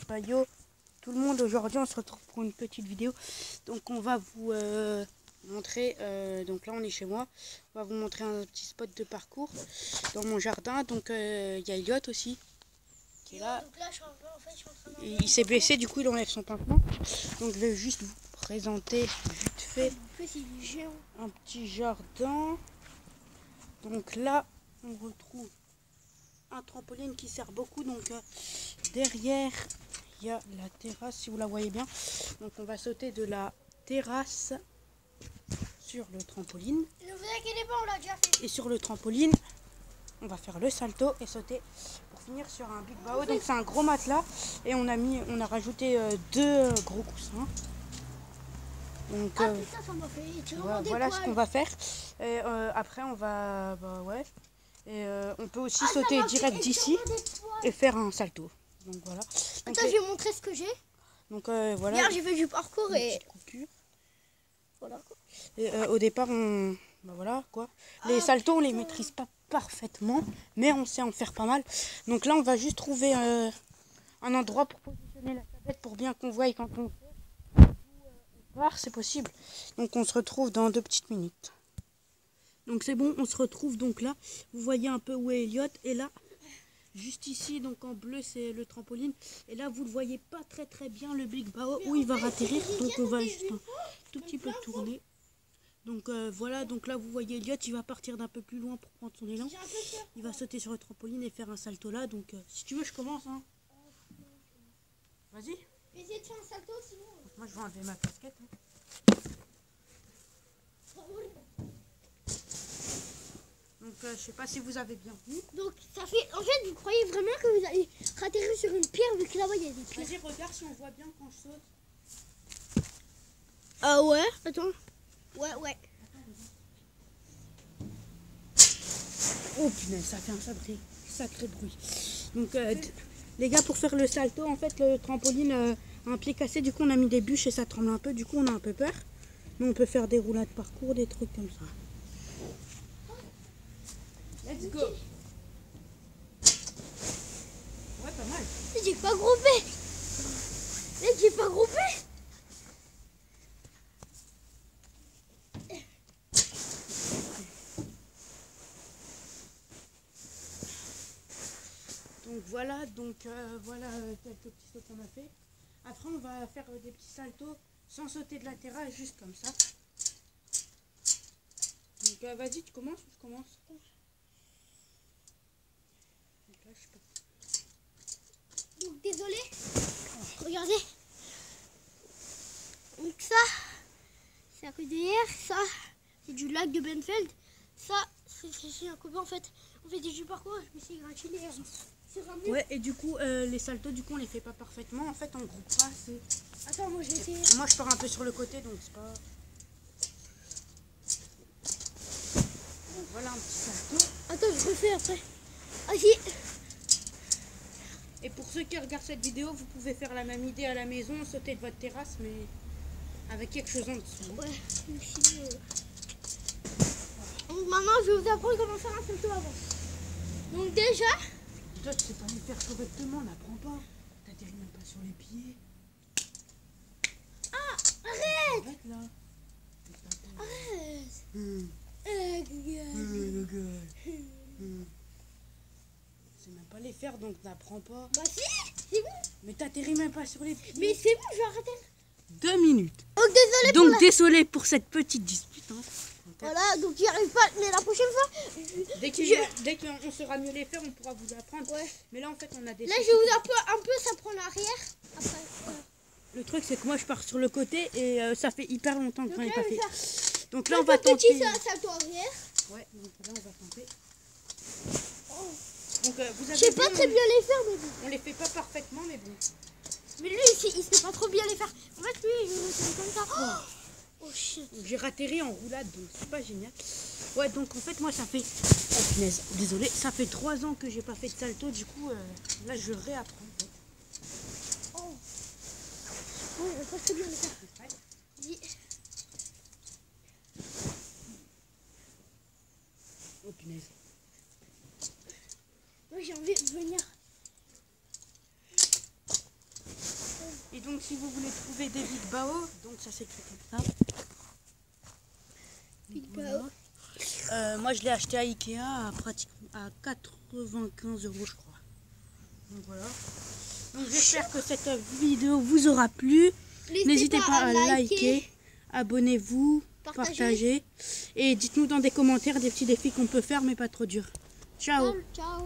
Bah yo tout le monde, aujourd'hui on se retrouve pour une petite vidéo. Donc on va vous montrer, donc là on est chez moi, on va vous montrer un petit spot de parcours dans mon jardin. Donc il y a Elliot aussi qui est là. Donc là, en fait, je suis en train Et il s'est blessé, du coup il enlève son pansement. Donc je vais juste vous présenter vite fait un petit jardin. Donc là on retrouve un trampoline qui sert beaucoup. Donc derrière il y a la terrasse, si vous la voyez bien. Donc on va sauter de la terrasse sur le trampoline. Ne vous inquiétez pas, on l'a déjà fait. Et sur le trampoline, on va faire le salto et sauter pour finir sur un big bao. Donc c'est un gros matelas et on a rajouté deux gros coussins. Donc putain, ça m'a fait voilà ce qu'on va faire. Et après on va Et on peut aussi sauter direct d'ici et faire un salto. Donc voilà. Donc, attends, je vais montrer ce que j'ai. Donc voilà. Hier, j'ai fait du parcours et voilà. Et au départ, voilà quoi. Les saltos, on les maîtrise pas parfaitement, mais on sait en faire pas mal. Donc là, on va juste trouver un endroit pour positionner la tablette pour bien qu'on voie quand on part, c'est possible. Donc on se retrouve dans 2 petites minutes. Donc c'est bon, on se retrouve donc là. Vous voyez un peu où est Elliot, et là. Juste ici, donc en bleu, c'est le trampoline. Et là, vous ne voyez pas très bien le big bao où il va atterrir. Donc on va juste un tout petit peu tourner. Donc voilà, donc là, vous voyez Elliot, il va partir d'un peu plus loin pour prendre son élan. Il va sauter sur le trampoline et faire un salto là. Donc si tu veux, je commence. Hein. Vas-y. Essayez de faire un salto sinon. Moi, je vais enlever ma casquette. Hein. Donc je sais pas si vous avez bien vu. Donc ça fait... En fait, vous croyez vraiment que vous allez atterrir sur une pierre vu que là-bas, il y a des pierres. Vas-y, regarde si on voit bien quand je saute. Ah ouais. Attends. Ouais. Oh punaise, ça fait un sacré bruit. Donc les gars, pour faire le salto, en fait le trampoline a un pied cassé, du coup on a mis des bûches et ça tremble un peu, du coup on a un peu peur. Mais on peut faire des roulades parcours, des trucs comme ça. Let's go. Ouais, pas mal. J'ai pas groupé. J'ai pas groupé. Donc voilà, voilà quelques petits sauts qu'on a fait. Après on va faire des petits saltos sans sauter de la terrasse, juste comme ça. Donc vas-y, tu commences ou je commence? Donc là, je sais pas. Donc désolé. Regardez. Donc ça, c'est à côté d'hier. Ça, c'est du lac de Benfeld. Ça, c'est un copain en fait. On fait du parcours. Je me suis gratiné sur un mur. Ouais, et du coup, les saltos, du coup, on les fait pas parfaitement. En fait, on groupe pas assez. Attends, moi j'ai essayé. Moi, je pars un peu sur le côté, donc c'est pas... Donc, voilà un petit salto. Attends, je refais après. Vas-y. Et pour ceux qui regardent cette vidéo, vous pouvez faire la même idée à la maison, sauter de votre terrasse, mais avec quelque chose en dessous. Ouais, merci. Donc maintenant, je vais vous apprendre comment faire un salto avant. Donc déjà... Toi, tu sais pas les faire correctement, n'apprends pas. T'atterris même pas sur les pieds. Ah, arrête. Arrête là. Arrête. Le gueule. C'est même pas les faire, donc n'apprends pas. Bah si, c'est bon. Mais t'atterris même pas sur les pieds. Mais c'est bon, je vais arrêter. 2 minutes. Oh, désolé. Donc désolé pour cette petite dispute. Hein. Voilà, donc j'y arrive pas, mais la prochaine fois... Dès qu'on saura mieux les faire, on pourra vous apprendre. Ouais. Mais là, en fait, on a des... Là, je vais vous apprendre un peu, ça prend l'arrière. Après, voilà. Le truc, c'est que moi, je pars sur le côté et ça fait hyper longtemps que j'en ai pas fait. Donc là, on va va tenter... petit salto arrière. Ouais, donc là, on va tenter. Donc, vous Je avez sais pas très bien les faire, mais bon. On les fait pas parfaitement, mais bon. Mais lui, il sait pas trop bien les faire. En fait, lui, il me fait comme ça. Oh shit. J'ai ratterri en roulade, donc c'est pas génial. Ouais, donc en fait, moi, ça fait... Oh punaise, désolé. Ça fait 3 ans que j'ai pas fait de salto, du coup, là, je réapprends. Oh. Ouais, il va pas très bien les faire. Vas-y. Oh punaise. Moi, j'ai envie de venir. Et donc si vous voulez trouver des Big Bao, donc ça s'écrit comme ça. Big Bao. Moi je l'ai acheté à Ikea à 95 € je crois. Donc voilà. Donc j'espère que cette vidéo vous aura plu. N'hésitez pas à liker, abonnez-vous, partagez. Et dites-nous dans des commentaires des petits défis qu'on peut faire mais pas trop durs. Ciao. Ciao.